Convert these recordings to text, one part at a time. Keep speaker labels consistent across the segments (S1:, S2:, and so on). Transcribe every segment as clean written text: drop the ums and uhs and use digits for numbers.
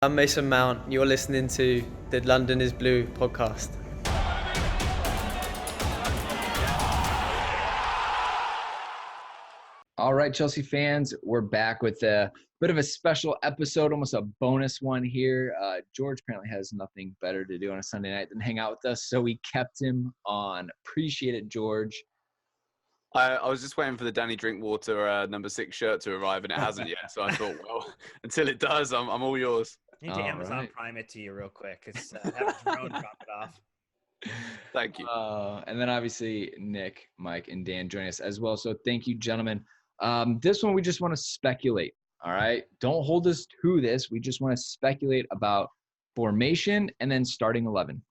S1: I'm Mason Mount. You're listening to the London is Blue podcast.
S2: All right, Chelsea fans, we're back with a bit of a special episode, almost a bonus one here. George apparently has nothing better to do on a Sunday night than hang out with us, so we kept him on. Appreciate it, George.
S3: I was just waiting for the Danny Drinkwater number 6 shirt to arrive, and it hasn't yet. So I thought, well, until it does, I'm all yours.
S4: I need to
S2: All
S4: Amazon
S2: right.
S4: Prime it to you real quick. It's have Jerome drop it off.
S3: Thank you.
S2: And then obviously Nick, Mike, and Dan join us as well. So thank you, gentlemen. This one we just want to speculate. All right, don't hold us to this. We just want to speculate about formation and then starting 11.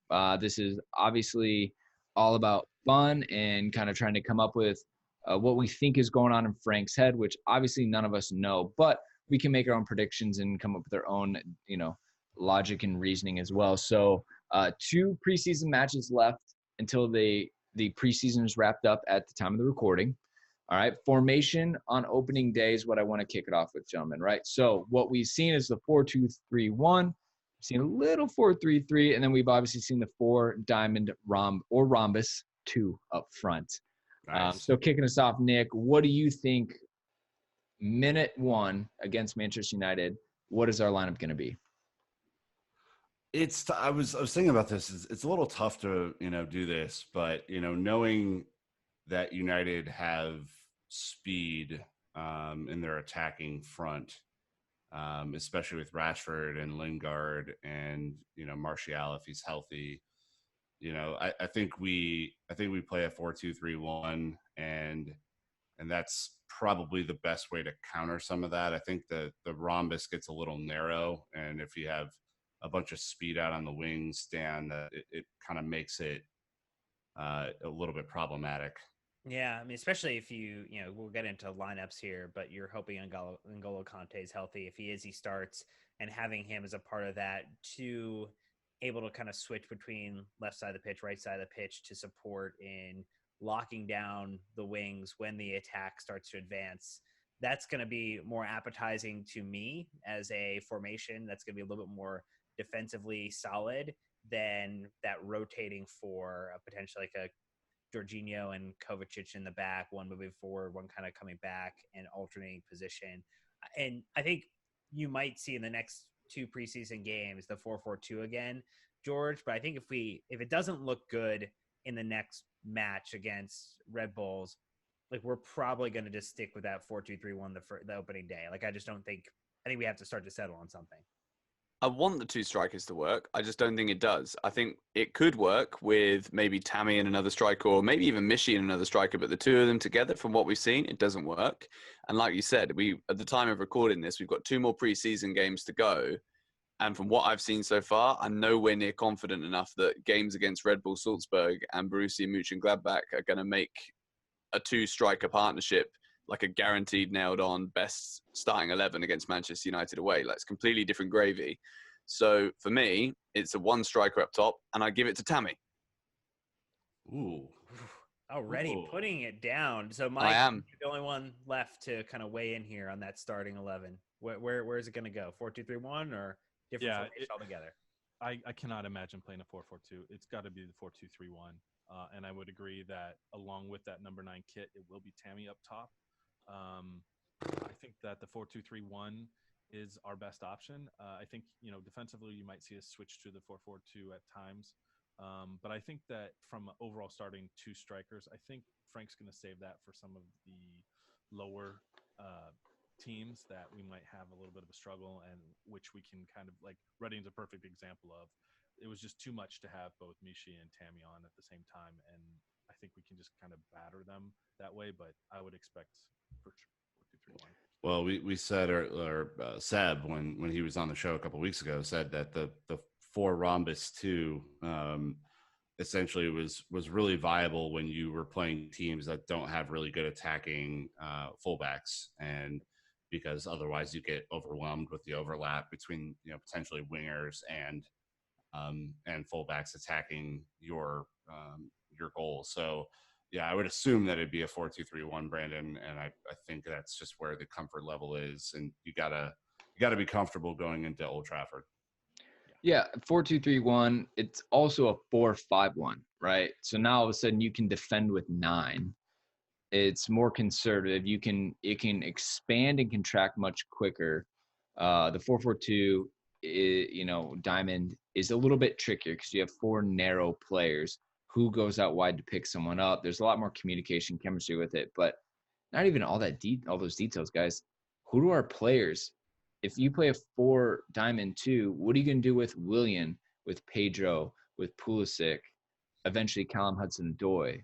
S2: This is obviously all about fun and kind of trying to come up with what we think is going on in Frank's head, which obviously none of us know, but we can make our own predictions and come up with our own, logic and reasoning as well. So 2 preseason matches left until the preseason is wrapped up at the time of the recording. All right, formation on opening day is what I want to kick it off with, gentlemen, right? So what we've seen is the 4-2-3-1. We've seen a little 4-3-3, and then we've obviously seen the 4 diamond rhombus 2 up front.
S5: Nice.
S2: So kicking us off, Nick, what do you think minute 1 against Manchester United, what is our lineup going to be?
S5: I was thinking about this. It's a little tough to do this, but knowing that United have speed in their attacking front, especially with Rashford and Lingard and Martial if he's healthy. I think we play a 4-2-3-1, and that's probably the best way to counter some of that. I think the rhombus gets a little narrow, and if you have a bunch of speed out on the wings, Dan, it kind of makes it a little bit problematic.
S4: Yeah, I mean, especially if we'll get into lineups here, but you're hoping N'Golo Kante is healthy. If he is, he starts, and having him as a part of that to able to kind of switch between left side of the pitch, right side of the pitch to support in locking down the wings when the attack starts to advance. That's going to be more appetizing to me as a formation. That's going to be a little bit more defensively solid than that rotating for potentially like a Jorginho and Kovacic in the back, one moving forward, one kind of coming back and alternating position. And I think you might see in the next 2 preseason games the 4-4-2 again, George. But I think if it doesn't look good in the next match against Red Bulls, like we're probably going to just stick with that 4-2-3-1 the opening day. Like I think we have to start to settle on something.
S3: I want the 2 strikers to work. I just don't think it does. I think it could work with maybe Tammy and another striker, or maybe even Mishi and another striker, but the 2 of them together, from what we've seen, it doesn't work. And like you said, at the time of recording this, we've got 2 more preseason games to go. And from what I've seen so far, I'm nowhere near confident enough that games against Red Bull Salzburg and Borussia Mönchengladbach are going to make a 2-striker partnership like a guaranteed nailed-on best starting 11 against Manchester United away. Like, it's completely different gravy. So for me, it's a 1 striker up top, and I give it to Tammy.
S5: Ooh.
S4: Already putting it down. So Mike,
S3: I am
S4: the only one left to kind of weigh in here on that starting 11. Where is it going to go? 4-2-3-1 or different formation altogether?
S6: I cannot imagine playing a 4-4-2. It's got to be the 4-2-3-1. And I would agree that along with that number 9 kit, it will be Tammy up top. I think that the 4-2-3-1 is our best option. I think, defensively, you might see us switch to the 4-4-2 at times. But I think that from overall starting 2 strikers, I think Frank's going to save that for some of the lower teams that we might have a little bit of a struggle, and which we can kind of like Reading's a perfect example of. It was just too much to have both Mishi and Tammy on at the same time, and I think we can just kind of batter them that way. But I would expect for sure 4-2-3-1.
S5: Well, we said, or Seb, when he was on the show a couple of weeks ago, said that the 4 rhombus 2 essentially was really viable when you were playing teams that don't have really good attacking fullbacks, and because otherwise you get overwhelmed with the overlap between potentially wingers and fullbacks attacking your goal. So yeah, I would assume that it'd be a 4-2-3-1, Brandon, and I think that's just where the comfort level is, and you gotta be comfortable going into Old Trafford.
S2: Yeah, 4-2-3-1. It's also a 4-5-1, right? So now all of a sudden you can defend with 9. It's more conservative. It can expand and contract much quicker. The 4-4-2, diamond is a little bit trickier because you have 4 narrow players. Who goes out wide to pick someone up? There's a lot more communication, chemistry with it, but not even all those details, guys. Who do our players? If you play a 4 diamond 2, what are you going to do with William, with Pedro, with Pulisic, eventually Callum Hudson-Odoi?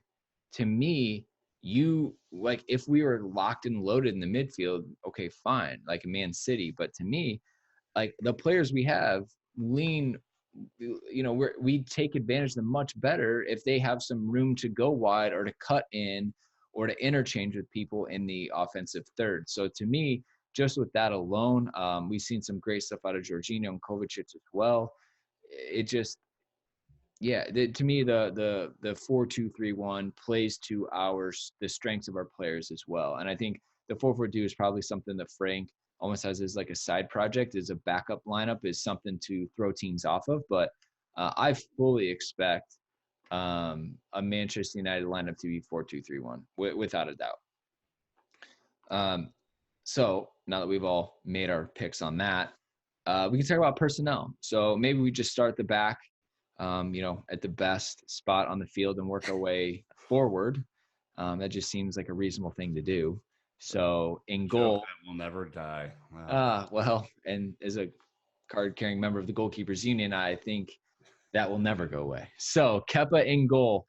S2: To me, you like if we were locked and loaded in the midfield, okay, fine, like a Man City. But to me, like the players we have lean, we take advantage of them much better if they have some room to go wide or to cut in or to interchange with people in the offensive third. So to me, just with that alone, we've seen some great stuff out of Jorginho and Kovacic as well. It just, yeah, to me, the 4-2-3-1 plays to the strengths of our players as well. And I think the 4-4-2 is probably something that Frank almost has as like a side project, as a backup lineup, is something to throw teams off of. But I fully expect a Manchester United lineup to be 4-2-3-1 without a doubt. So now that we've all made our picks on that, we can talk about personnel. So maybe we just start at the back, at the best spot on the field and work our way forward. That just seems like a reasonable thing to do. So in goal,
S5: that will never die. Wow.
S2: Well, and as a card-carrying member of the Goalkeepers Union, I think that will never go away. So Kepa in goal.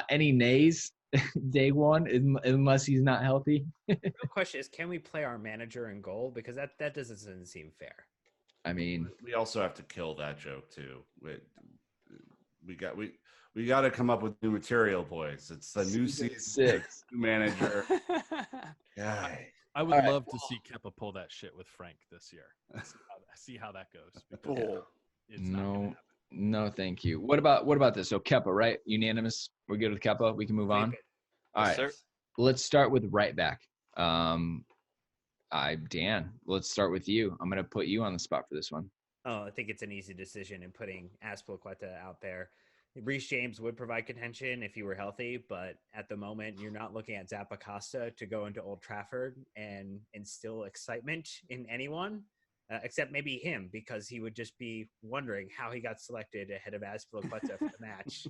S2: Any nays day one, unless he's not healthy?
S4: The real question is, can we play our manager in goal? Because that doesn't seem fair.
S2: I mean,
S5: we also have to kill that joke too. We got to come up with new material, boys. It's the new season,
S2: 6
S5: new manager. Guy.
S6: I would love to see Kepa pull that shit with Frank this year. See how that goes. Because it's not gonna happen.
S2: No, thank you. What about this? So Kepa, right? Unanimous. We're good with Kepa. We can move on. All right.
S3: Sir.
S2: Let's start with right back. Dan, let's start with you. I'm going to put you on the spot for this one.
S4: Oh, I think it's an easy decision in putting Azpilicueta out there. Reece James would provide contention if he were healthy, but at the moment, you're not looking at Zappacosta to go into Old Trafford and instill excitement in anyone, except maybe him, because he would just be wondering how he got selected ahead of Azpilicueta for the match.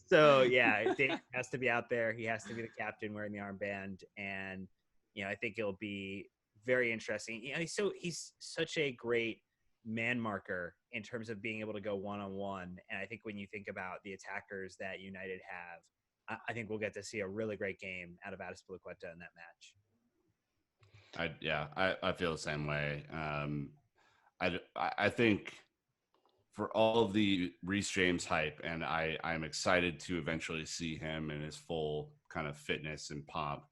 S4: So, yeah, Dave has to be out there. He has to be the captain wearing the armband, and I think it'll be very interesting. He's such a great man marker in terms of being able to go one-on-one. And I think when you think about the attackers that United have, I think we'll get to see a really great game out of Azpilicueta in that match.
S5: I feel the same way. I think for all of the Reece James hype, and I'm excited to eventually see him in his full kind of fitness and pomp.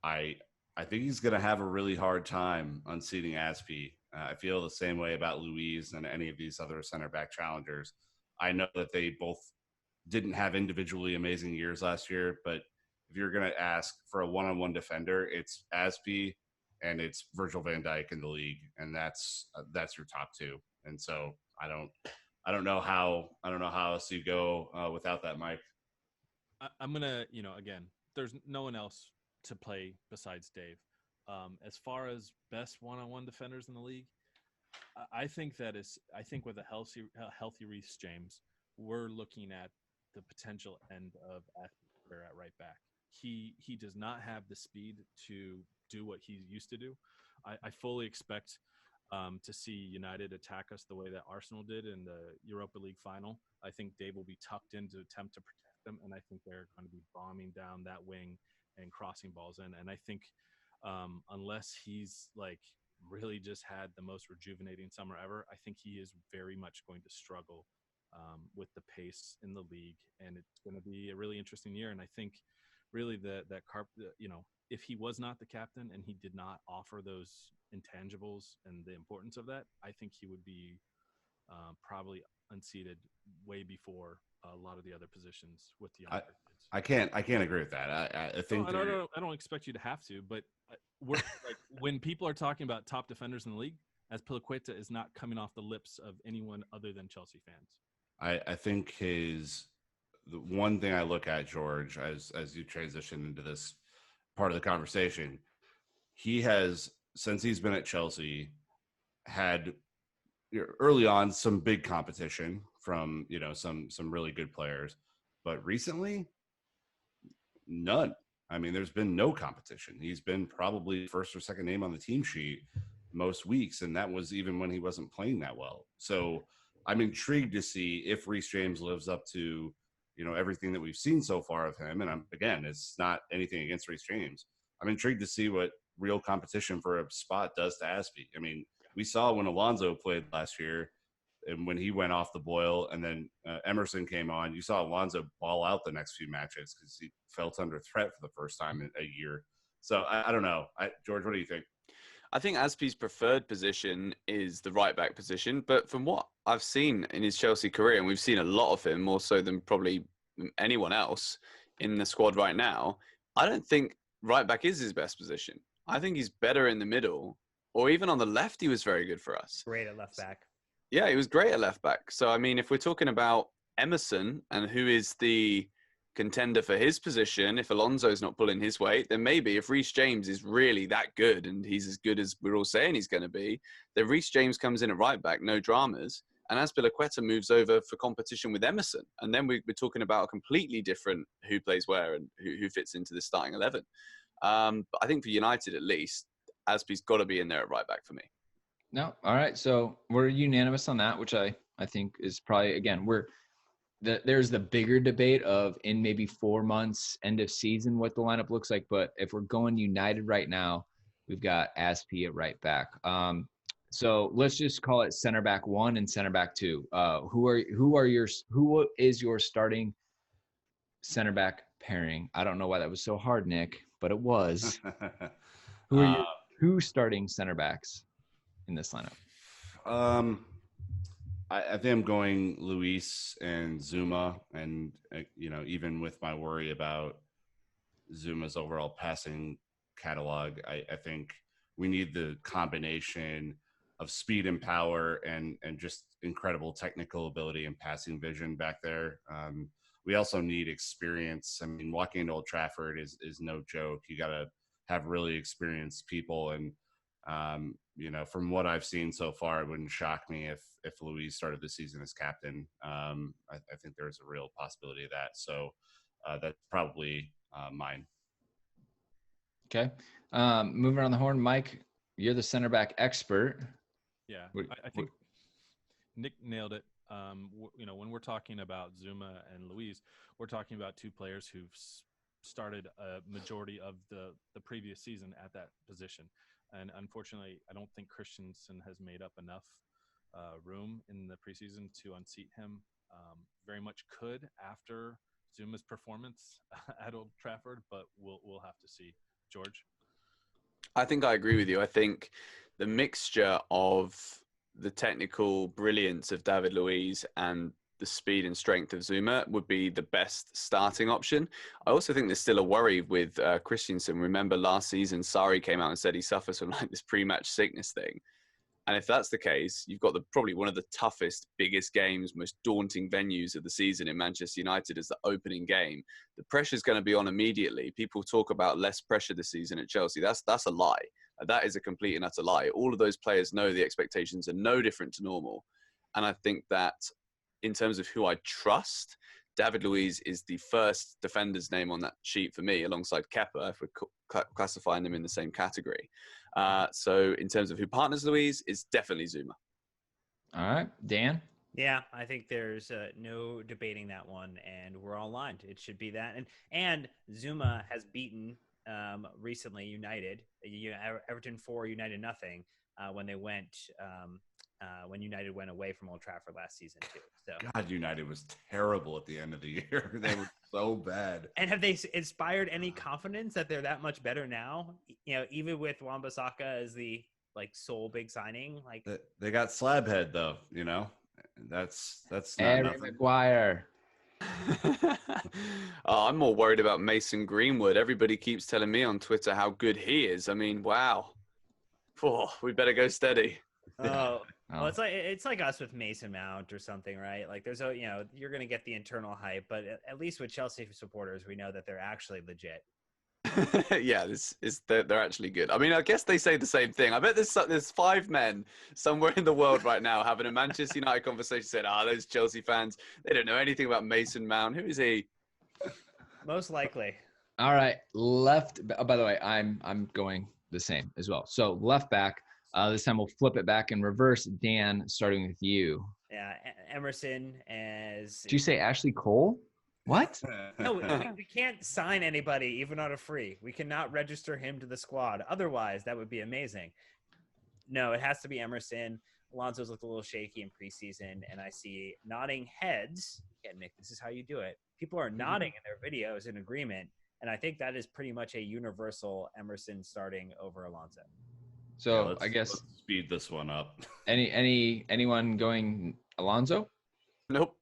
S5: I think he's going to have a really hard time unseating Aspi. I feel the same way about Luiz and any of these other center back challengers. I know that they both didn't have individually amazing years last year, but if you're going to ask for a one-on-one defender, it's Aspi and it's Virgil van Dijk in the league, and that's your top two. And so I don't know how else you go without that, Mike.
S6: I'm gonna, again, there's no one else to play besides Dave. As far as best one-on-one defenders in the league, I think with a healthy Reece James, we're looking at the potential end of Asper at right back. He does not have the speed to do what he used to do. I fully expect to see United attack us the way that Arsenal did in the Europa League final. I think Dave will be tucked in to attempt to protect them, and I think they're going to be bombing down that wing and crossing balls in. And I think unless he's like really just had the most rejuvenating summer ever, I think he is very much going to struggle with the pace in the league, and it's going to be a really interesting year. And I think really if he was not the captain and he did not offer those intangibles and the importance of that, I think he would be probably unseated way before a lot of the other positions with the younger kids.
S5: I can't agree with that. I think
S6: I don't expect you to have to, but we're like when people are talking about top defenders in the league, Azpilicueta is not coming off the lips of anyone other than Chelsea fans.
S5: I think the one thing I look at, George, as you transition into this part of the conversation, he has, since he's been at Chelsea, had early on some big competition from some really good players, but recently none. I mean, there's been no competition. He's been probably first or second name on the team sheet most weeks, and that was even when he wasn't playing that well. So I'm intrigued to see if Reece James lives up to everything that we've seen so far of him. And again, it's not anything against Reece James. I'm intrigued to see what real competition for a spot does to Aspie. I mean, we saw when Alonso played last year, and when he went off the boil, and then Emerson came on, you saw Alonso ball out the next few matches because he felt under threat for the first time in a year. So I don't know. George, what do you think?
S3: I think Aspie's preferred position is the right back position, but from what I've seen in his Chelsea career, and we've seen a lot of him, more so than probably anyone else in the squad right now, I don't think right back is his best position. I think he's better in the middle, or even on the left, he was very good for us.
S4: Great at left back.
S3: Yeah, he was great at left back. So, I mean, if we're talking about Emerson and who is the contender for his position, if Alonso's not pulling his weight, then maybe if Reece James is really that good and he's as good as we're all saying he's going to be, then Reece James comes in at right back, no dramas, and Azpilicueta moves over for competition with Emerson. And then we're talking about a completely different who plays where and who fits into the starting 11. But I think for United, at least, Aspie's got to be in there at right back for me.
S2: No, all right. So we're unanimous on that, which I think is probably, again, there's the bigger debate of in maybe 4 months, end of season, what the lineup looks like. But if we're going United right now, we've got Aspie at right back. So let's just call it center back 1 and center back 2. Who is your starting center back pairing? I don't know why that was so hard, Nick, but it was. Who are your two starting center backs in this lineup?
S5: I think I'm going Luis and Zuma, and even with my worry about Zuma's overall passing catalog, I think we need the combination of speed and power and just incredible technical ability and passing vision back there. We also need experience. I mean, walking into Old Trafford is no joke. You got to have really experienced people, and from what I've seen so far, it wouldn't shock me if Luis started the season as captain. I think there's a real possibility of that. So that's probably mine.
S2: Okay. Moving around the horn, Mike, you're the center back expert.
S6: Yeah, I think Nick nailed it. When we're talking about Zuma and Luis, we're talking about two players who've started a majority of the previous season at that position. And unfortunately, I don't think Christensen has made up enough room in the preseason to unseat him. Very much could after Zuma's performance at Old Trafford, but we'll have to see. George?
S3: I think I agree with you. I think the mixture of the technical brilliance of David Luiz and the speed and strength of Zuma would be the best starting option. I also think there's still a worry with Christensen. Remember last season, Sarri came out and said he suffers from like this pre-match sickness thing. And if that's the case, you've got probably one of the toughest, biggest games, most daunting venues of the season in Manchester United as the opening game. The pressure's going to be on immediately. People talk about less pressure this season at Chelsea. That's a lie. That is a complete and utter lie. All of those players know the expectations are no different to normal. And I think that in terms of who I trust, David Luiz is the first defender's name on that sheet for me, alongside Kepa, if we're classifying them in the same category. So in terms of who partners Luiz, it's definitely Zuma.
S2: All right. Dan?
S4: Yeah, I think there's no debating that one, and we're all aligned. It should be that. And Zuma has beaten recently United. Everton 4, United nothing when they went when United went away from Old Trafford last season too. So
S5: God, United was terrible at the end of the year. They were so bad.
S4: And have they inspired any confidence that they're that much better now? Even with Wan-Bissaka as the sole big signing,
S5: they got Slabhead though. That's not
S2: Harry
S5: nothing.
S2: Maguire.
S3: I'm more worried about Mason Greenwood. Everybody keeps telling me on Twitter how good he is. I mean, wow. We better go steady.
S4: Oh, well,
S2: Oh.
S4: it's like us with Mason Mount or something, right? Like there's a you're gonna get the internal hype, but at least with Chelsea supporters, we know that they're actually legit.
S3: Yeah, this is they're actually good. I mean, I guess they say the same thing. I bet there's 5 men somewhere in the world right now having a Manchester United conversation saying, those Chelsea fans, they don't know anything about Mason Mount. Who is he?
S4: Most likely.
S2: All right, left. Oh, by the way, I'm going the same as well. So left back. This time we'll flip it back in reverse. Dan, starting with you.
S4: Yeah, Emerson as
S2: Did you say Ashley Cole? What?
S4: no, we can't sign anybody even on a free. We cannot register him to the squad. Otherwise, that would be amazing. No, it has to be Emerson. Alonso's looked a little shaky in preseason, and I see nodding heads. Yeah, Nick, this is how you do it. People are nodding in their videos in agreement, and I think that is pretty much a universal Emerson starting over Alonso.
S2: So I guess
S5: let's speed this one up.
S2: anyone going Alonso?
S3: Nope.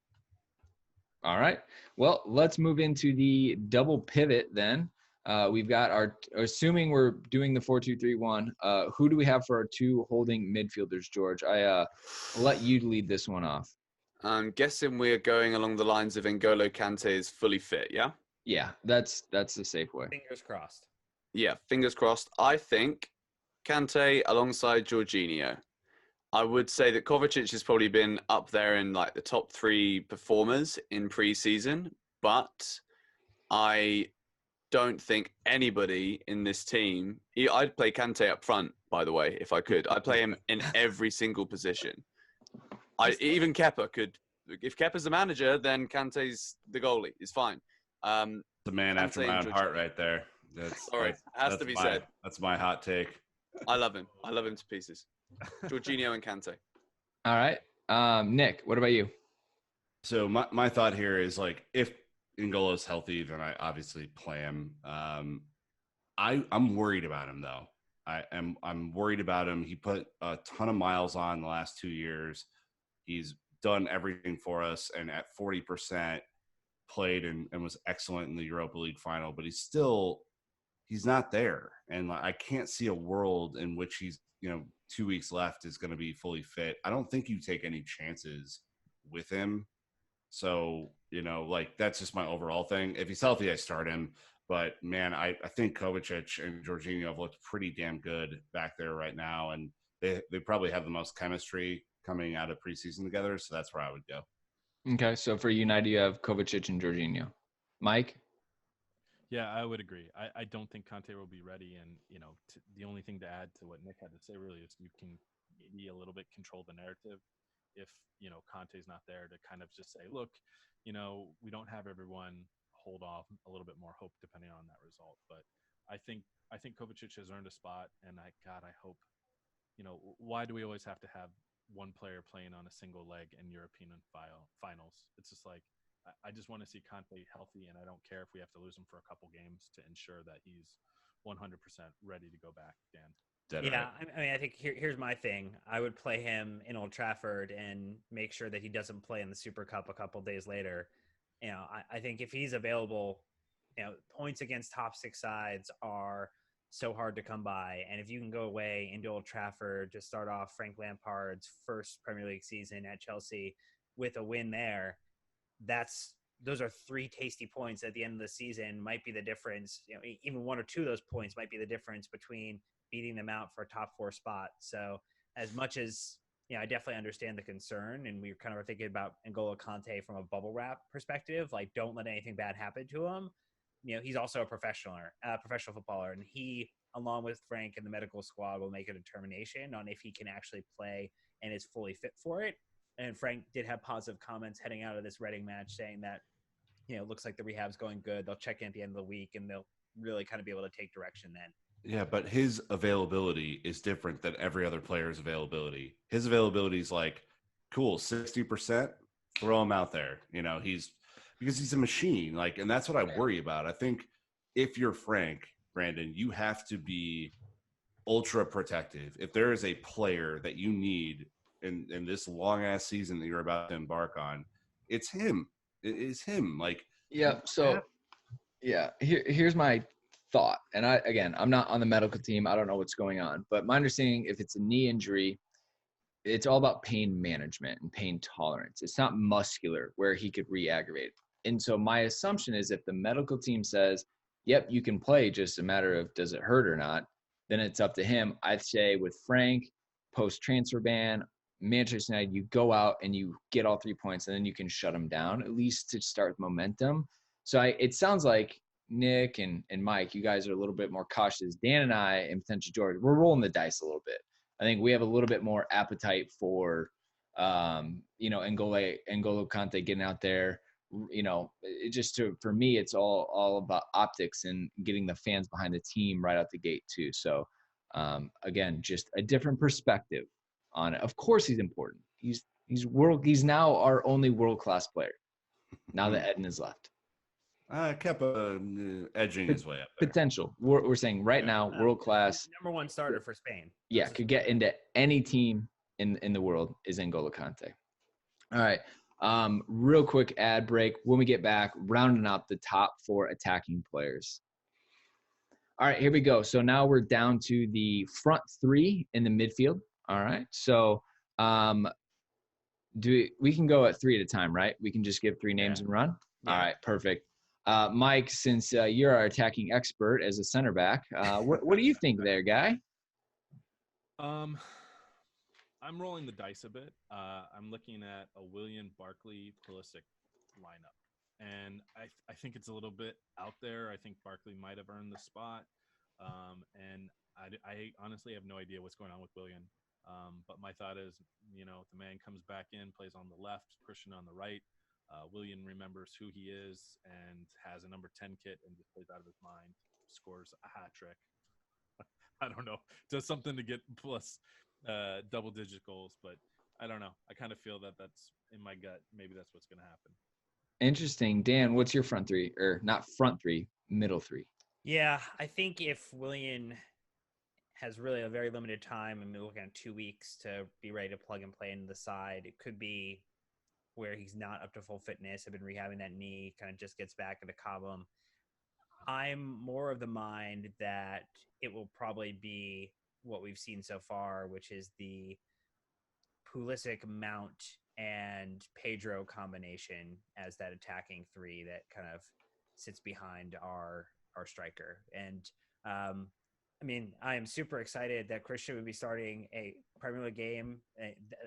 S2: All right. Well, let's move into the double pivot then. We've got assuming we're doing the 4-2-3-1. Who do we have for our 2 holding midfielders, George? I'll let you lead this one off.
S3: I'm guessing we're going along the lines of N'Golo Kante is fully fit, yeah?
S2: Yeah, that's the safe way.
S4: Fingers crossed.
S3: Yeah, fingers crossed. I think Kante alongside Jorginho. I would say that Kovacic has probably been up there in like the top 3 performers in preseason, but I don't think anybody in this team. I'd play Kante up front, by the way, if I could. I'd play him in every single position. Even Kepa could. If Kepa's the manager, then Kante's the goalie. It's fine.
S5: The man after my own heart, right there.
S3: Has to be said.
S5: That's my hot take.
S3: I love him. I love him to pieces. Jorginho and Kante.
S2: All right. Nick, what about you?
S5: So my thought here is like if N'Golo's healthy, then I obviously play him. I'm worried about him though. I'm worried about him. He put a ton of miles on the last 2 years. He's done everything for us, and at 40% played and was excellent in the Europa League final, but he's not there. And I can't see a world in which he's 2 weeks left is going to be fully fit. I don't think you take any chances with him. So, that's just my overall thing. If he's healthy, I start him. But, man, I think Kovacic and Jorginho have looked pretty damn good back there right now. And they probably have the most chemistry coming out of preseason together. So that's where I would go.
S2: Okay, so for United, you have Kovacic and Jorginho. Mike?
S6: Yeah, I would agree. I don't think Conte will be ready. And, the only thing to add to what Nick had to say really is you can maybe a little bit control the narrative if, Conte's not there to kind of just say, look, we don't have everyone, hold off a little bit more hope depending on that result. But I think Kovacic has earned a spot. And I hope, why do we always have to have one player playing on a single leg in European finals? It's just like, I just want to see Conte healthy, and I don't care if we have to lose him for a couple games to ensure that he's 100% ready to go back, Dan.
S4: Yeah, I mean, I think here's my thing. I would play him in Old Trafford and make sure that he doesn't play in the Super Cup a couple days later. I think if he's available, points against top 6 sides are so hard to come by. And if you can go away into Old Trafford to start off Frank Lampard's first Premier League season at Chelsea with a win there, those are 3 tasty points at the end of the season. Might be the difference. Even 1 or 2 of those points might be the difference between beating them out for a top 4 spot. So as much as I definitely understand the concern, and we kind of are thinking about N'Golo Kante from a bubble wrap perspective, like don't let anything bad happen to him. He's also a professional footballer, and he, along with Frank and the medical squad, will make a determination on if he can actually play and is fully fit for it. And Frank did have positive comments heading out of this Reading match saying that, it looks like the rehab's going good. They'll check in at the end of the week, and they'll really kind of be able to take direction then.
S5: Yeah, but his availability is different than every other player's availability. His availability is like, cool, 60%, throw him out there. Because he's a machine. And that's what I worry about. I think if you're Frank, Brandon, you have to be ultra protective. If there is a player that you need in this long ass season that you're about to embark on, it's him. It is him.
S2: Here's my thought. And I'm not on the medical team. I don't know what's going on. But my understanding, if it's a knee injury, it's all about pain management and pain tolerance. It's not muscular where he could re-aggravate. And so my assumption is if the medical team says, yep, you can play, just a matter of does it hurt or not, then it's up to him. I'd say with Frank, post-transfer ban, Manchester United, you go out and you get all 3 points, and then you can shut them down, at least to start momentum. So it sounds like Nick and Mike, you guys are a little bit more cautious. Dan and I, and potentially George, we're rolling the dice a little bit. I think we have a little bit more appetite for, N'Golo Kante getting out there. For me, it's all about optics and getting the fans behind the team right out the gate too. So, again, just a different perspective on it. Of course, he's important. He's now our only world-class player. Now that Eden is left.
S5: Kept edging his way up there.
S2: Potential. We're saying right now, world-class.
S4: Number one starter for Spain.
S2: Yeah, could get into any team in the world is N'Golo Kante. All right. Real quick ad break. When we get back, rounding out the top 4 attacking players. All right, here we go. So now we're down to the front 3 in the midfield. All right. So we can go at 3 at a time, right? We can just give 3 names and run. Yeah. All right, perfect. Mike, since you're our attacking expert as a center back, what do you think there, guy?
S6: I'm rolling the dice a bit. I'm looking at a Willian, Barkley, Pulisic lineup, and I think it's a little bit out there. I think Barkley might have earned the spot, and I honestly have no idea what's going on with Willian. But my thought is, the man comes back in, plays on the left, Christian on the right. Willian remembers who he is and has a number 10 kit and just plays out of his mind, scores a hat trick. I don't know, does something to get plus double-digit goals, but I don't know. I kind of feel that that's in my gut. Maybe that's what's going to happen.
S2: Interesting. Dan, what's your front 3? Or not front 3, middle 3?
S4: Yeah, I think if Willian has really a very limited time, and we're looking at 2 weeks to be ready to plug and play into the side, it could be where he's not up to full fitness, have been rehabbing that knee, kind of just gets back into Cobham. I'm more of the mind that it will probably be what we've seen so far, which is the Pulisic, Mount, and Pedro combination as that attacking 3 that kind of sits behind our striker. And I am super excited that Christian would be starting a Premier League game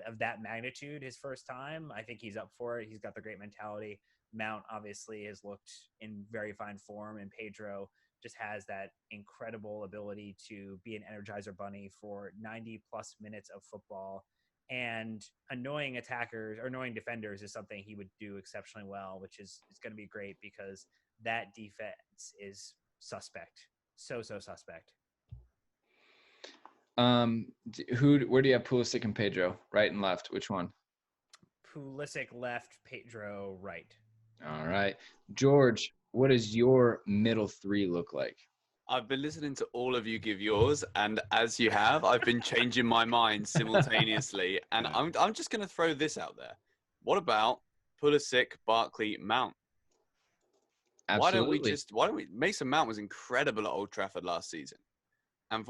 S4: of that magnitude his first time. I think he's up for it. He's got the great mentality. Mount obviously has looked in very fine form, and Pedro just has that incredible ability to be an Energizer bunny for 90 plus minutes of football. And annoying attackers or annoying defenders is something he would do exceptionally well, which is going to be great because that defense is suspect. So suspect.
S2: Where do you have Pulisic and Pedro? Right and left? Which one?
S4: Pulisic left, Pedro right.
S2: All right. George, what does your middle 3 look like?
S3: I've been listening to all of you give yours, and as you have, I've been changing my mind simultaneously. And I'm just going to throw this out there. What about Pulisic, Barkley, Mount?
S2: Absolutely.
S3: Why don't we? Mason Mount was incredible at Old Trafford last season, and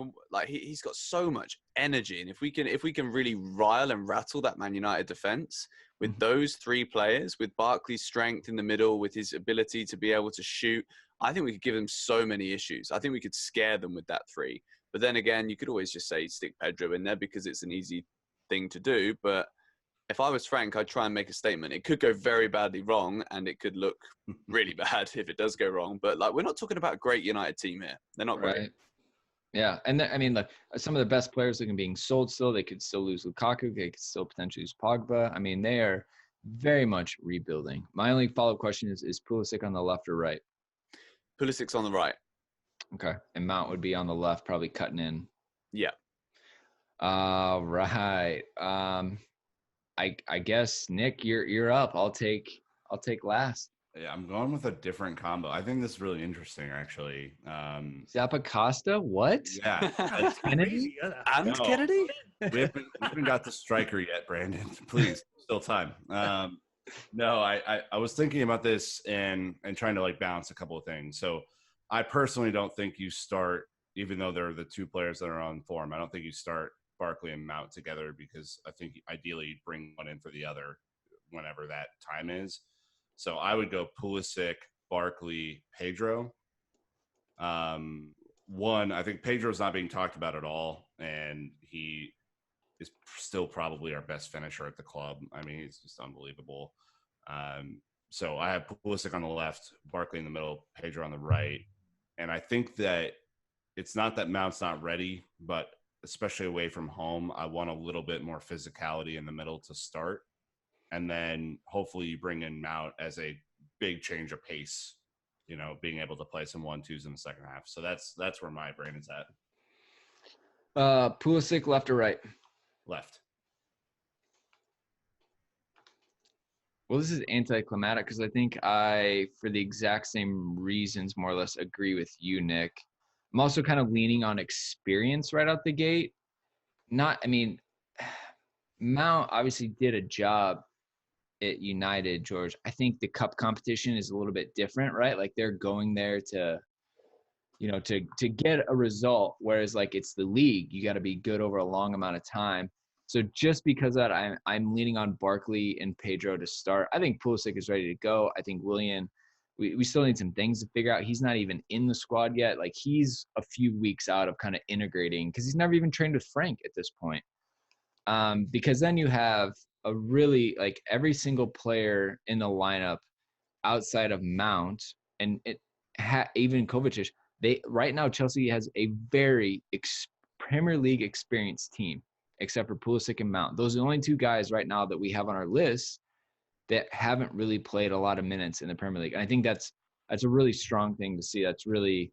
S3: he's got so much energy. And if we can really rile and rattle that Man United defense with those 3 players, with Barkley's strength in the middle, with his ability to be able to shoot, I think we could give them so many issues. I think we could scare them with that 3. But then again, you could always just say stick Pedro in there because it's an easy thing to do. But if I was Frank, I'd try and make a statement. It could go very badly wrong, and it could look really bad if it does go wrong. But we're not talking about a great United team here. They're not great.
S2: Yeah, and look, some of the best players are being sold still. They could still lose Lukaku. They could still potentially lose Pogba. They are very much rebuilding. My only follow-up question is Pulisic on the left or right?
S3: Pulisic's on the right.
S2: Okay, and Mount would be on the left, probably cutting in.
S3: Yeah.
S2: All right. I guess Nick, you're up. I'll take last.
S5: Yeah, I'm going with a different combo. I think this is really interesting, actually.
S2: Zappacosta? What?
S5: Yeah.
S2: Kennedy?
S3: And Kennedy?
S5: We haven't got the striker yet, Brandon. Please, still time. No, I was thinking about this and trying to balance a couple of things. So I personally don't think you start, even though they're the 2 players that are on form, I don't think you start Barkley and Mount together because I think ideally you'd bring one in for the other whenever that time is. So I would go Pulisic, Barkley, Pedro. One, I think Pedro's not being talked about at all, and he is still probably our best finisher at the club. I mean, he's just unbelievable. So I have Pulisic on the left, Barkley in the middle, Pedro on the right. And I think that it's not that Mount's not ready, but especially away from home, I want a little bit more physicality in the middle to start. And then hopefully you bring in Mount as a big change of pace, you know, being able to play some 1-2s in the second half. So that's where my brain is at.
S2: Pulisic, left or right?
S5: Left.
S2: Well, this is anticlimactic because I think I, for the exact same reasons, more or less agree with you, Nick. I'm also kind of leaning on experience right out the gate. Mount obviously did a job at United, George. I think the cup competition is a little bit different, right? Like they're going there to, you know, to get a result, whereas like it's the league, you got to be good over a long amount of time. So just because of that, I'm leaning on Barkley and Pedro to start. I think Pulisic is ready to go. I think Willian, we still need some things to figure out. He's not even in the squad yet. Like he's a few weeks out of kind of integrating because he's never even trained with Frank at this point. Because then you have a really like every single player in the lineup outside of Mount and even Kovacic. Right now Chelsea has a very Premier League experienced team, except for Pulisic and Mount. Those are the only two guys right now that we have on our list that haven't really played a lot of minutes in the Premier League. And I think that's a really strong thing to see. That's really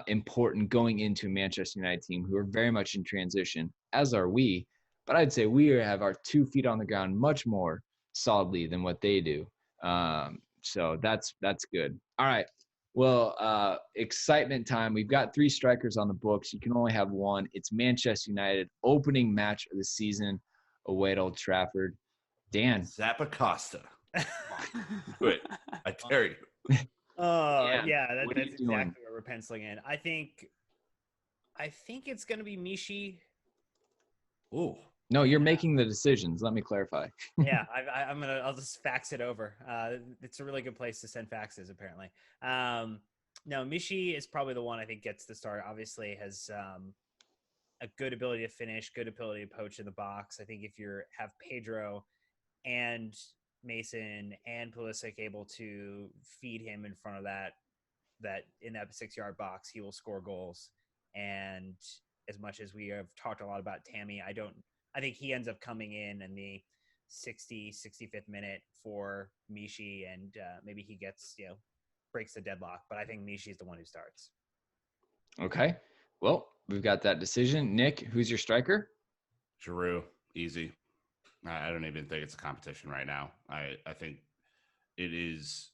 S2: important going into a Manchester United team who are very much in transition, as are we. But I'd say we have our 2 feet on the ground much more solidly than what they do. So that's good. All right. Well, excitement time. We've got 3 strikers on the books. You can only have one. It's Manchester United opening match of the season away at Old Trafford. Dan.
S5: Zappacosta. Do it. I dare you.
S4: Yeah,
S2: what are
S4: that's
S2: you doing?
S4: exactly what we're penciling in. I think it's going to be Mishi.
S5: Ooh.
S2: No, you're making the decisions. Let me clarify.
S4: Yeah, I'll just fax it over. It's a really good place to send faxes, apparently. No, Mishi is probably the one I think gets the start. Obviously, has a good ability to finish, good ability to poach in the box. I think if you have Pedro and Mason and Pulisic able to feed him in front of that in that 6-yard box, he will score goals. And as much as we have talked a lot about Tammy, I think he ends up coming in the 65th minute for Mishi, and maybe he gets, breaks the deadlock. But I think Mishi is the one who starts.
S2: Okay. Well, we've got that decision. Nick, who's your striker?
S5: Giroud, easy. I don't even think it's a competition right now. I think it is.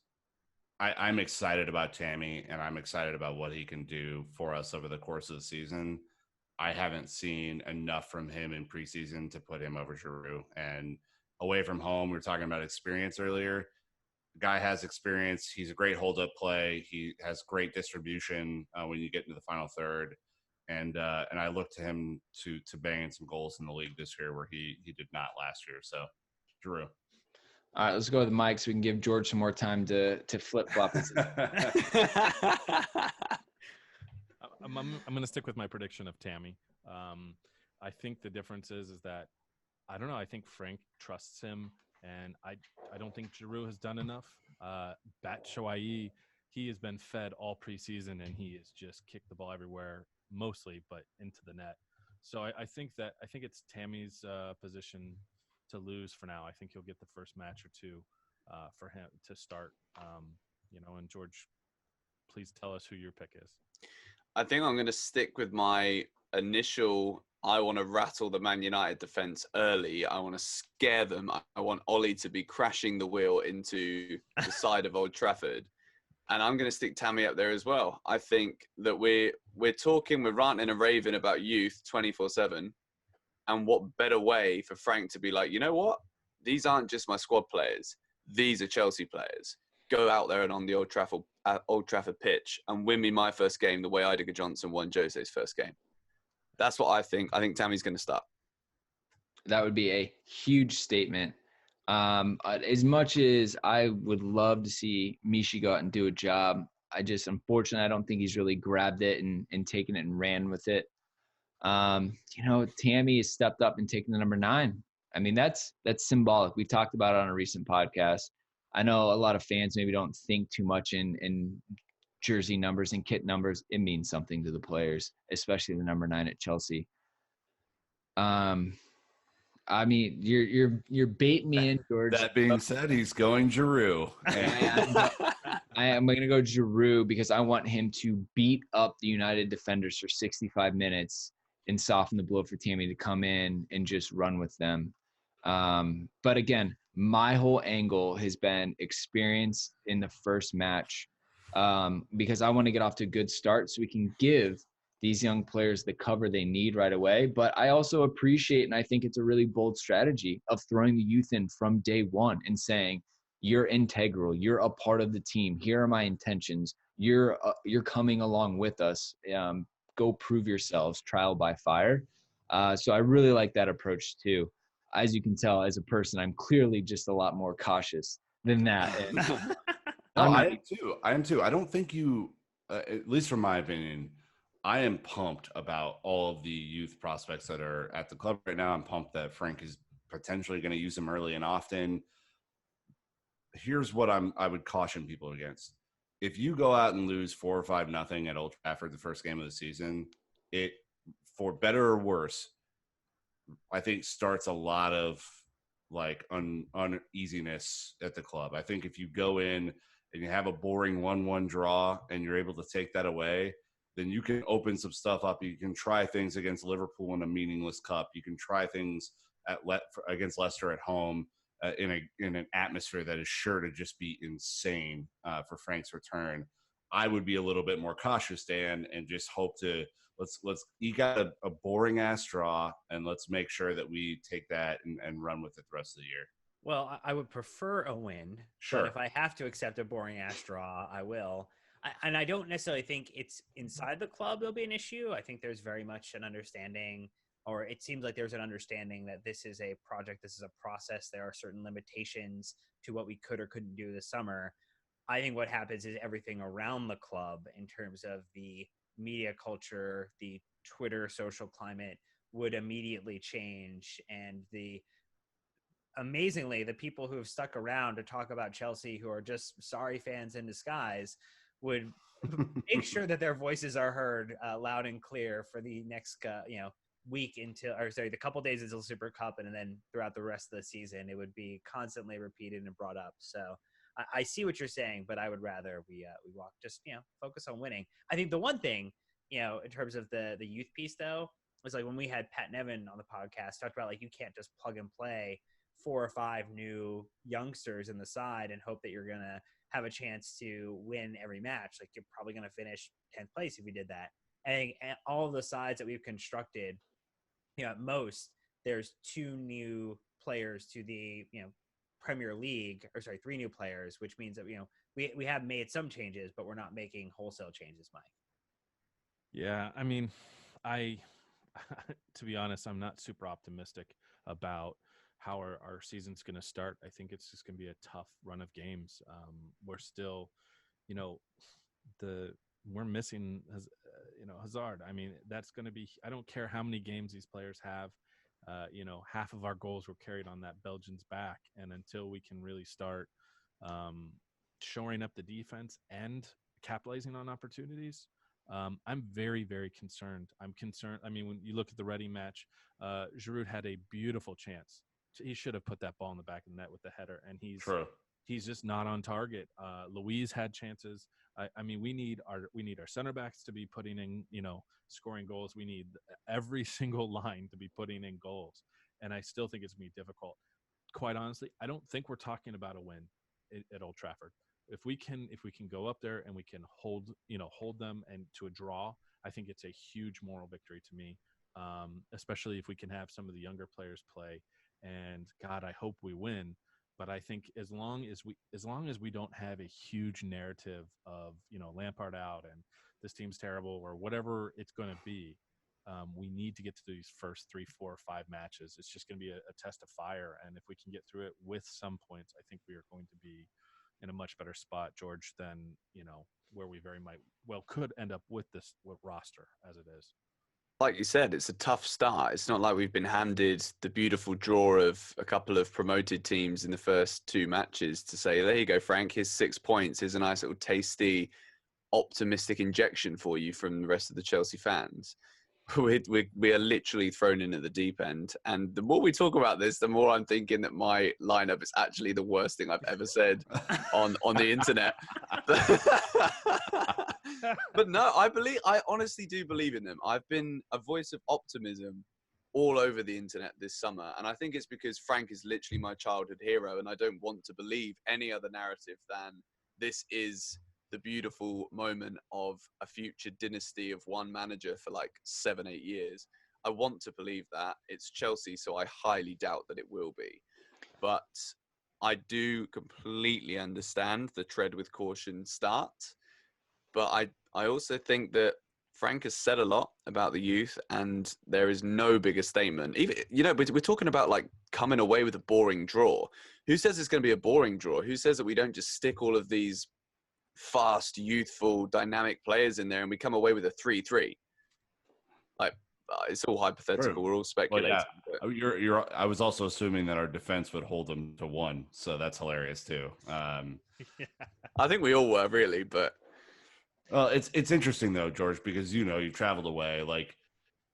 S5: I'm excited about Tammy, and I'm excited about what he can do for us over the course of the season. I haven't seen enough from him in preseason to put him over Giroud. And away from home, we were talking about experience earlier. The guy has experience. He's a great hold-up play. He has great distribution when you get into the final third. And I look to him to bang in some goals in the league this year where he did not last year. So, Giroud.
S2: All right, let's go with Mike so we can give George some more time to flip-flop.
S6: I'm going to stick with my prediction of Tammy. I think the difference is that, I don't know, I think Frank trusts him, and I don't think Giroud has done enough. Batshuayi, he has been fed all preseason, and he has just kicked the ball everywhere, mostly, but into the net. So I think it's Tammy's position to lose for now. I think he'll get the first match or two for him to start. And George, please tell us who your pick is.
S3: I think I'm going to stick with my initial. I want to rattle the Man United defense early. I want to scare them. I want Ollie to be crashing the wheel into the side of Old Trafford. And I'm going to stick Tammy up there as well. I think that we're ranting and raving about youth 24/7. And what better way for Frank to be like, you know what? These aren't just my squad players. These are Chelsea players. Go out there and on the Old Trafford pitch and win me my first game the way Idiger Johnson won Jose's first game. That's what I think. I think Tammy's going to start.
S2: That would be a huge statement. As much as I would love to see Mishi go out and do a job, unfortunately, I don't think he's really grabbed it and taken it and ran with it. Tammy has stepped up and taken the number 9. I mean, that's symbolic. We talked about it on a recent podcast. I know a lot of fans maybe don't think too much in jersey numbers and kit numbers. It means something to the players, especially the number 9 at Chelsea. I mean, you're baiting me in, George.
S5: That being said, he's going Giroud.
S2: I am going to go Giroud because I want him to beat up the United defenders for 65 minutes and soften the blow for Tammy to come in and just run with them. But again, my whole angle has been experience in the first match because I want to get off to a good start so we can give these young players the cover they need right away. But I also appreciate, and I think it's a really bold strategy of throwing the youth in from day one and saying, you're integral. You're a part of the team. Here are my intentions. You're coming along with us. Go prove yourselves, trial by fire. So I really like that approach too. As you can tell, as a person, I'm clearly just a lot more cautious than that.
S5: I am too. I don't think you, at least from my opinion, I am pumped about all of the youth prospects that are at the club right now. I'm pumped that Frank is potentially going to use them early and often. Here's what I would caution people against. If you go out and lose 4 or 5-0 at Old Trafford the first game of the season, it, for better or worse, I think starts a lot of like uneasiness at the club. I think if you go in and you have a boring 1-1 draw and you're able to take that away, then you can open some stuff up. You can try things against Liverpool in a meaningless cup. You can try things against Leicester at home in an atmosphere that is sure to just be insane for Frank's return. I would be a little bit more cautious, Dan, and just hope to let's eke out a boring ass draw, and let's make sure that we take that and run with it the rest of the year.
S4: Well, I would prefer a win.
S5: Sure.
S4: But if I have to accept a boring ass draw, I will. And I don't necessarily think it's inside the club there'll be an issue. I think there's very much an understanding, or it seems like there's an understanding that this is a project, this is a process. There are certain limitations to what we could or couldn't do this summer. I think what happens is everything around the club in terms of the media culture, the Twitter social climate would immediately change. And amazingly, the people who have stuck around to talk about Chelsea, who are just sorry fans in disguise, would make sure that their voices are heard loud and clear for the next week the couple days until Super Cup, and then throughout the rest of the season, it would be constantly repeated and brought up. So I see what you're saying, but I would rather we walk, just focus on winning. I think the one thing in terms of the youth piece though was like when we had Pat Nevin on the podcast, talked about like you can't just plug and play 4 or 5 new youngsters in the side and hope that you're gonna have a chance to win every match. Like you're probably gonna finish 10th place if you did that. And all of the sides that we've constructed, at most there's 2 new players to the Premier League, or sorry, 3 new players, which means that we have made some changes, but we're not making wholesale changes, Mike.
S6: Yeah, I mean, to be honest, I'm not super optimistic about how our season's going to start. I think it's just going to be a tough run of games. We're still, we're missing, Hazard. I mean, that's going to be, I don't care how many games these players have. Half of our goals were carried on that Belgian's back. And until we can really start shoring up the defense and capitalizing on opportunities, I'm very, very concerned. I'm concerned. I mean, when you look at the Reading match, Giroud had a beautiful chance. He should have put that ball in the back of the net with the header, and he's just not on target. Louise had chances. I mean, we need our center backs to be putting in, scoring goals. We need every single line to be putting in goals, and I still think it's gonna be difficult. Quite honestly, I don't think we're talking about a win at Old Trafford. If we can go up there and we can hold them and to a draw, I think it's a huge moral victory to me. Especially if we can have some of the younger players play. And God, I hope we win. But I think as long as we don't have a huge narrative of Lampard out and this team's terrible or whatever it's going to be, We need to get to these first 3, 4, 5 matches. It's just going to be a test of fire. And if we can get through it with some points, I think we are going to be in a much better spot, George, than, where we very could end up with this roster as it is.
S3: Like you said, it's a tough start. It's not like we've been handed the beautiful draw of a couple of promoted teams in the first 2 matches to say, there you go, Frank, here's 6 points. Here's a nice little tasty, optimistic injection for you from the rest of the Chelsea fans. We are literally thrown in at the deep end. And the more we talk about this, the more I'm thinking that my lineup is actually the worst thing I've ever said on the internet. But no, I honestly do believe in them. I've been a voice of optimism all over the internet this summer. And I think it's because Frank is literally my childhood hero. And I don't want to believe any other narrative than this is the beautiful moment of a future dynasty of one manager for like 7-8 years. I want to believe that. It's Chelsea, so I highly doubt that it will be. But I do completely understand the tread with caution start. But I also think that Frank has said a lot about the youth, and there is no bigger statement. Even, we're talking about like coming away with a boring draw. Who says it's going to be a boring draw? Who says that we don't just stick all of these fast, youthful, dynamic players in there and we come away with a 3-3? Like, it's all hypothetical.
S5: True.
S3: We're all speculating.
S5: Well, yeah. I was also assuming that our defense would hold them to 1, so that's hilarious too.
S3: I think we all were, really, but
S5: well, it's interesting though, George, because you traveled away. Like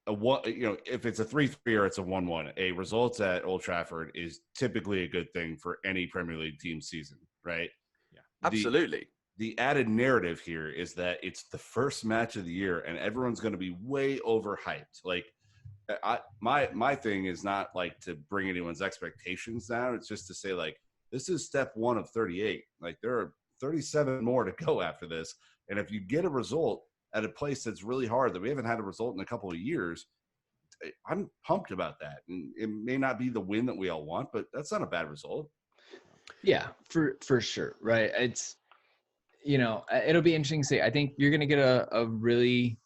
S5: if it's a 3-3 or it's a 1-1, a result at Old Trafford is typically a good thing for any Premier League team season, right?
S6: Yeah,
S3: absolutely.
S5: The added narrative here is that it's the first match of the year and everyone's going to be way overhyped. Like, my thing is not like to bring anyone's expectations down. It's just to say, like, this is step 1 of 38. Like, there are 37 more to go after this. And if you get a result at a place that's really hard, that we haven't had a result in a couple of years, I'm pumped about that. And it may not be the win that we all want, but that's not a bad result.
S2: Yeah, for sure. Right. It's, it'll be interesting to see. I think you're going to get a really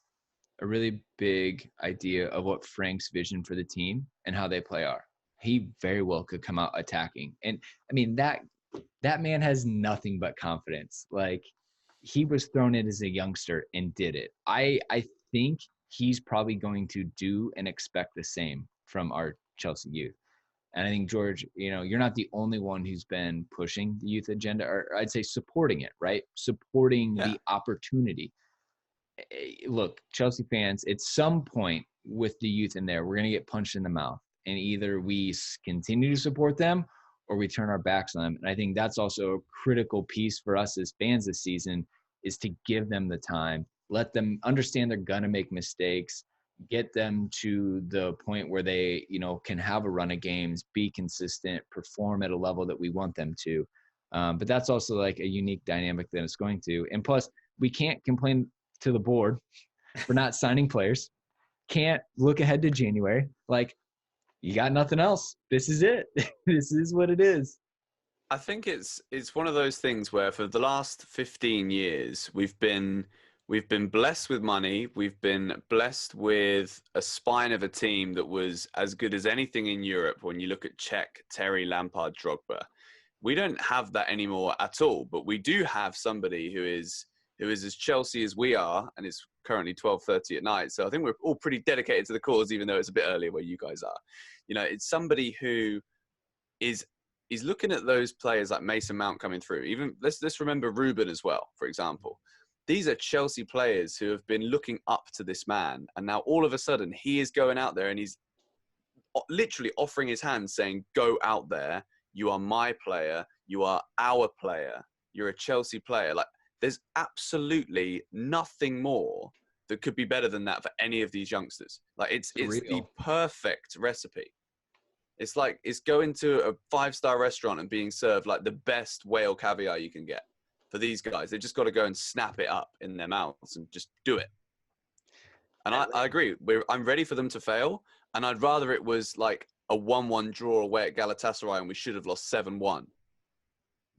S2: big idea of what Frank's vision for the team and how they play are. He very well could come out attacking. And I mean, that man has nothing but confidence. Like, he was thrown in as a youngster and did it. I think he's probably going to do and expect the same from our Chelsea youth. And I think, George, you're not the only one who's been pushing the youth agenda, or I'd say supporting it, right? Supporting the opportunity. Look, Chelsea fans, at some point with the youth in there, we're going to get punched in the mouth. And either we continue to support them or we turn our backs on them. And I think that's also a critical piece for us as fans this season, is to give them the time, let them understand they're going to make mistakes, get them to the point where they, can have a run of games, be consistent, perform at a level that we want them to. But that's also like a unique dynamic that it's going to. And plus, we can't complain to the board for not signing players. Can't look ahead to January. Like, you got nothing else. This is it. This is what it is.
S3: I think it's one of those things where for the last 15 years, we've been blessed with money. We've been blessed with a spine of a team that was as good as anything in Europe. When you look at Cech, Terry, Lampard, Drogba, we don't have that anymore at all. But we do have somebody who is as Chelsea as we are, and it's currently 12:30 at night. So I think we're all pretty dedicated to the cause, even though it's a bit earlier where you guys are. It's somebody who is looking at those players like Mason Mount coming through. Even let's remember Ruben as well, for example. These are Chelsea players who have been looking up to this man, and now all of a sudden he is going out there and he's literally offering his hand, saying, "Go out there. You are my player. You are our player. You're a Chelsea player." Like, there's absolutely nothing more that could be better than that for any of these youngsters. Like, it's the perfect recipe. It's like it's going to a 5-star restaurant and being served like the best whale caviar you can get. For these guys, they just got to go and snap it up in their mouths and just do it. And I agree. I'm ready for them to fail, and I'd rather it was like a 1-1 draw away at Galatasaray and we should have lost 7-1,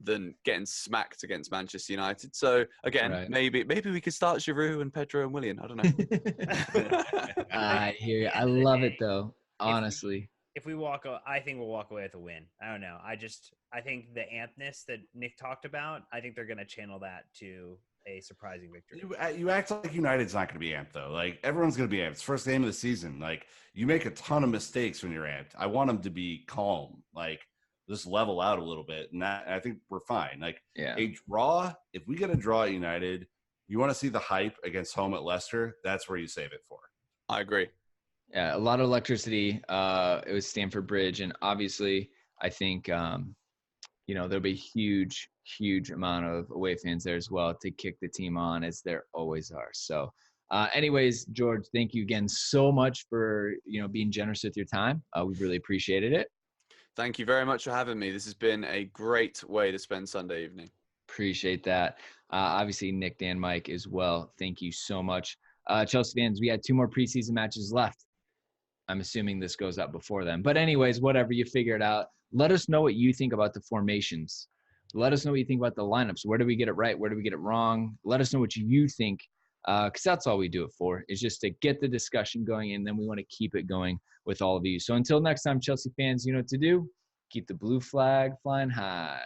S3: than getting smacked against Manchester United. So again,
S2: Right.
S3: maybe we could start Giroud and Pedro and Willian. I don't know.
S2: I hear you.
S4: At the
S2: I
S4: end of the
S2: love
S4: day,
S2: it though. Honestly.
S4: if we I think we'll walk away with a win. I don't know. I think the ampness that Nick talked about, I think they're going to channel that to a surprising victory.
S5: You act like United's not going to be amped though. Like everyone's going to be amped. It's first game of the season. Like you make a ton of mistakes when you're amped. I want them to be calm. Like just level out a little bit, and I think we're fine. Like
S2: Yeah.
S5: a draw. If we get a draw at United, you want to see the hype against home at Leicester. That's where you save it for.
S3: I agree.
S2: Yeah, a lot of electricity. It was Stamford Bridge, and obviously, I think there'll be huge amount of away fans there as well to kick the team on, as there always are. So, anyways, George, thank you again so much for being generous with your time. We really appreciated it.
S3: Thank you very much for having me. This has been a great way to spend Sunday evening.
S2: Appreciate that. Obviously, Nick, Dan, Mike as well. Thank you so much. Chelsea fans, we had 2 more preseason matches left. I'm assuming this goes up before then. But anyways, whatever, you figure it out. Let us know what you think about the formations. Let us know what you think about the lineups. Where do we get it right? Where do we get it wrong? Let us know what you think, because that's all we do it for, is just to get the discussion going, and then we want to keep it going with all of you. So until next time, Chelsea fans, you know what to do. Keep the blue flag flying high.